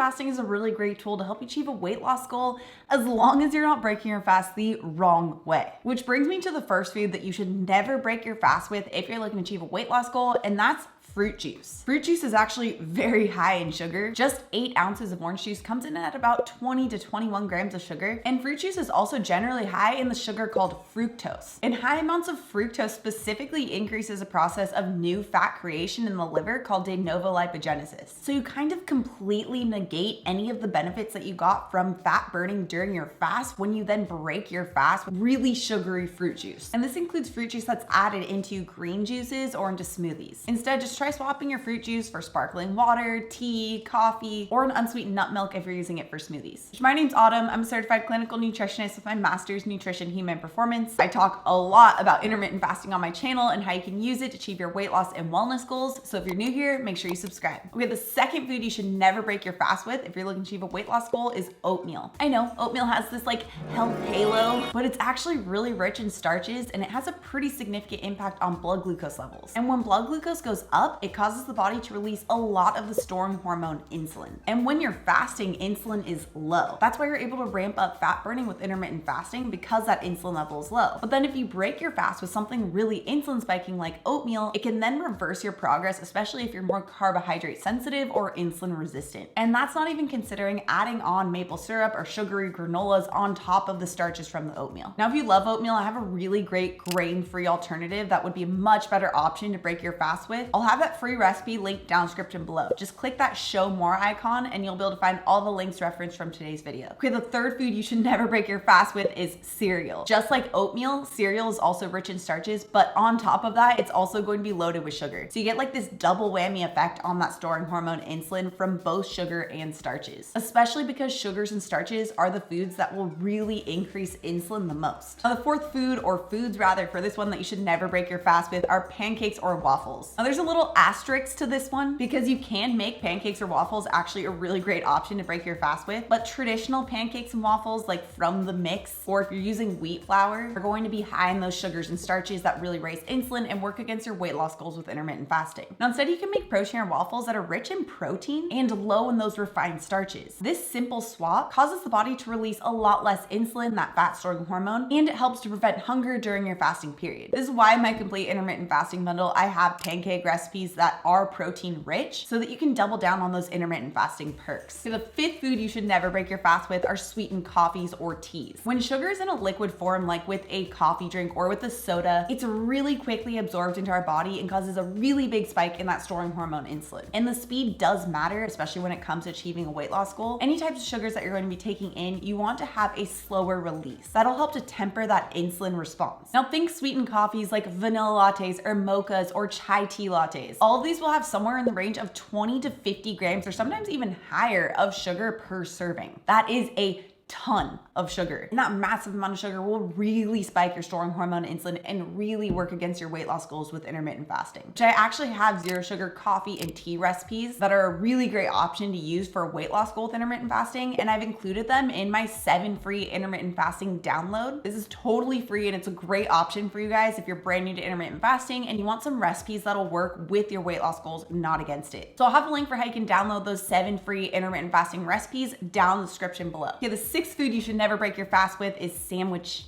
fasting is a really great tool to help you achieve a weight loss goal as long as you're not breaking your fast the wrong way. Which brings me to the first food that you should never break your fast with if you're looking to achieve a weight loss goal, and that's fruit juice. Fruit juice is actually very high in sugar. Just 8 ounces of orange juice comes in at about 20 to 21 grams of sugar. And fruit juice is also generally high in the sugar called fructose. And high amounts of fructose specifically increases a process of new fat creation in the liver called de novo lipogenesis. So you kind of completely negate any of the benefits that you got from fat burning during your fast when you then break your fast with really sugary fruit juice. And this includes fruit juice that's added into green juices or into smoothies. Instead, just try swapping your fruit juice for sparkling water, tea, coffee, or an unsweetened nut milk if you're using it for smoothies. My name's Autumn. I'm a certified clinical nutritionist with my master's in nutrition human performance. I talk a lot about intermittent fasting on my channel and how you can use it to achieve your weight loss and wellness goals. So if you're new here, make sure you subscribe. Okay, the second food you should never break your fast with if you're looking to achieve a weight loss goal is oatmeal. I know oatmeal has this like health halo, but it's actually really rich in starches and it has a pretty significant impact on blood glucose levels. And when blood glucose goes up, it causes the body to release a lot of the storing hormone insulin. And when you're fasting, insulin is low. That's why you're able to ramp up fat burning with intermittent fasting, because that insulin level is low. But then if you break your fast with something really insulin spiking like oatmeal, it can then reverse your progress, especially if you're more carbohydrate sensitive or insulin resistant. And that's not even considering adding on maple syrup or sugary granolas on top of the starches from the oatmeal. Now, if you love oatmeal, I have a really great grain-free alternative that would be a much better option to break your fast with. I'll have that free recipe linked down description below. Just click that show more icon and you'll be able to find all the links referenced from today's video. Okay, the third food you should never break your fast with is cereal. Just like oatmeal, cereal is also rich in starches, but on top of that, it's also going to be loaded with sugar. So you get like this double whammy effect on that storing hormone insulin from both sugar and starches, especially because sugars and starches are the foods that will really increase insulin the most. Now, the fourth food, or foods rather, for this one that you should never break your fast with are pancakes or waffles. Now, there's a little asterisk to this one because you can make pancakes or waffles actually a really great option to break your fast with, but traditional pancakes and waffles like from the mix, or if you're using wheat flour, are going to be high in those sugars and starches that really raise insulin and work against your weight loss goals with intermittent fasting. Now, instead, you can make protein or waffles that are rich in protein and low in those refined starches. This simple swap causes the body to release a lot less insulin, that fat storing hormone, and it helps to prevent hunger during your fasting period. This is why in my complete intermittent fasting bundle, I have pancake recipes that are protein rich so that you can double down on those intermittent fasting perks. So the fifth food you should never break your fast with are sweetened coffees or teas. When sugar is in a liquid form, like with a coffee drink or with a soda, it's really quickly absorbed into our body and causes a really big spike in that storing hormone insulin. And the speed does matter, especially when it comes to achieving a weight loss goal. Any types of sugars that you're going to be taking in, you want to have a slower release. That'll help to temper that insulin response. Now think sweetened coffees like vanilla lattes or mochas or chai tea lattes. All of these will have somewhere in the range of 20 to 50 grams or sometimes even higher of sugar per serving. That is a ton of sugar. And that massive amount of sugar will really spike your storing hormone insulin and really work against your weight loss goals with intermittent fasting. Which I actually have zero sugar coffee and tea recipes that are a really great option to use for a weight loss goal with intermittent fasting. And I've included them in my 7 free intermittent fasting download. This is totally free and it's a great option for you guys if you're brand new to intermittent fasting and you want some recipes that'll work with your weight loss goals, not against it. So I'll have a link for how you can download those 7 free intermittent fasting recipes down in the description below. Okay, the sixth food you should never break your fast with is sandwich.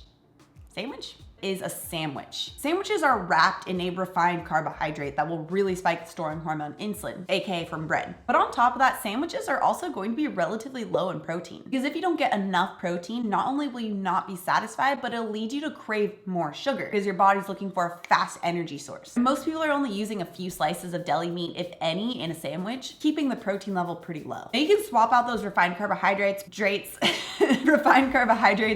Is a sandwich. Sandwiches are wrapped in a refined carbohydrate that will really spike the storing hormone insulin, aka from bread. But on top of that, sandwiches are also going to be relatively low in protein. Because if you don't get enough protein, not only will you not be satisfied, but it'll lead you to crave more sugar because your body's looking for a fast energy source. Most people are only using a few slices of deli meat, if any, in a sandwich, keeping the protein level pretty low. Now you can swap out those refined carbohydrates by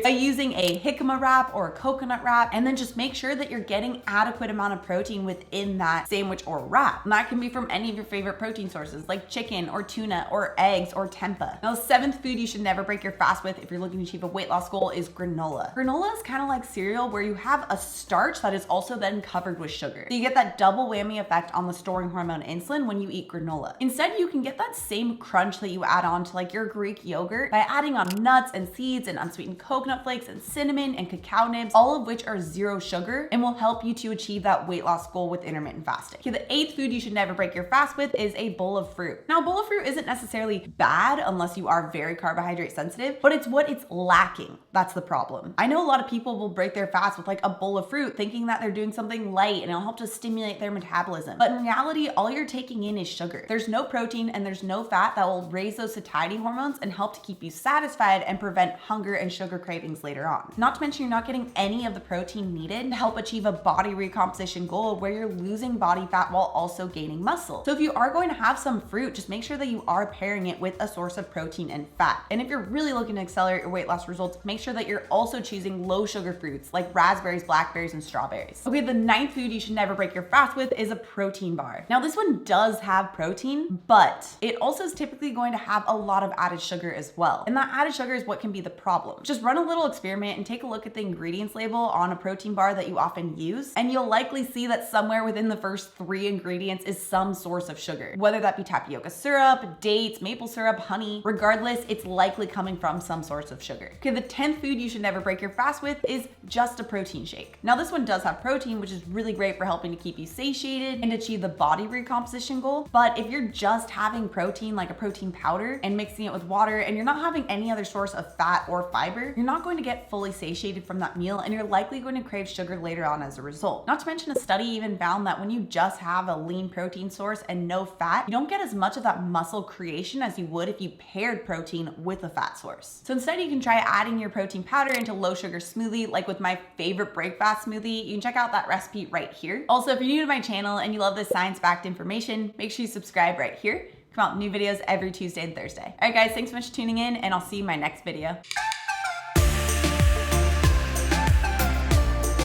using a jicama wrap or a coconut wrap, and then just make sure that you're getting adequate amount of protein within that sandwich or wrap. And that can be from any of your favorite protein sources like chicken or tuna or eggs or tempeh. Now, the seventh food you should never break your fast with if you're looking to achieve a weight loss goal is granola. Granola is kind of like cereal where you have a starch that is also then covered with sugar. So you get that double whammy effect on the storing hormone insulin when you eat granola. Instead, you can get that same crunch that you add on to like your Greek yogurt by adding on nuts and seeds seeds and unsweetened coconut flakes and cinnamon and cacao nibs, all of which are zero sugar and will help you to achieve that weight loss goal with intermittent fasting. Okay, the 8th food you should never break your fast with is a bowl of fruit. Now, a bowl of fruit isn't necessarily bad unless you are very carbohydrate sensitive, but it's what it's lacking. That's the problem. I know a lot of people will break their fast with like a bowl of fruit thinking that they're doing something light and it'll help to stimulate their metabolism. But in reality, all you're taking in is sugar. There's no protein and there's no fat that will raise those satiety hormones and help to keep you satisfied and prevent hunger and sugar cravings later on. Not to mention, you're not getting any of the protein needed to help achieve a body recomposition goal where you're losing body fat while also gaining muscle. So if you are going to have some fruit, just make sure that you are pairing it with a source of protein and fat. And if you're really looking to accelerate your weight loss results, make sure that you're also choosing low sugar fruits like raspberries, blackberries, and strawberries. Okay, the 9th food you should never break your fast with is a protein bar. Now, this one does have protein, but it also is typically going to have a lot of added sugar as well. And that added sugar is what can be the problem. Just run a little experiment and take a look at the ingredients label on a protein bar that you often use, and you'll likely see that somewhere within the first 3 ingredients is some source of sugar, whether that be tapioca syrup, dates, maple syrup, honey. Regardless, it's likely coming from some source of sugar. Okay, the 10th food you should never break your fast with is just a protein shake. Now, this one does have protein, which is really great for helping to keep you satiated and achieve the body recomposition goal. But if you're just having protein, like a protein powder, and mixing it with water, and you're not having any other source of fat or fiber, you're not going to get fully satiated from that meal, and you're likely going to crave sugar later on as a result. Not to mention, a study even found that when you just have a lean protein source and no fat, you don't get as much of that muscle creation as you would if you paired protein with a fat source. So instead, you can try adding your protein powder into low sugar smoothie, like with my favorite break fast smoothie. You can check out that recipe right here. Also, if you're new to my channel and you love this science-backed information, make sure you subscribe right here. Come out new videos every Tuesday and Thursday. All right, guys, thanks so much for tuning in, and I'll see you in my next video.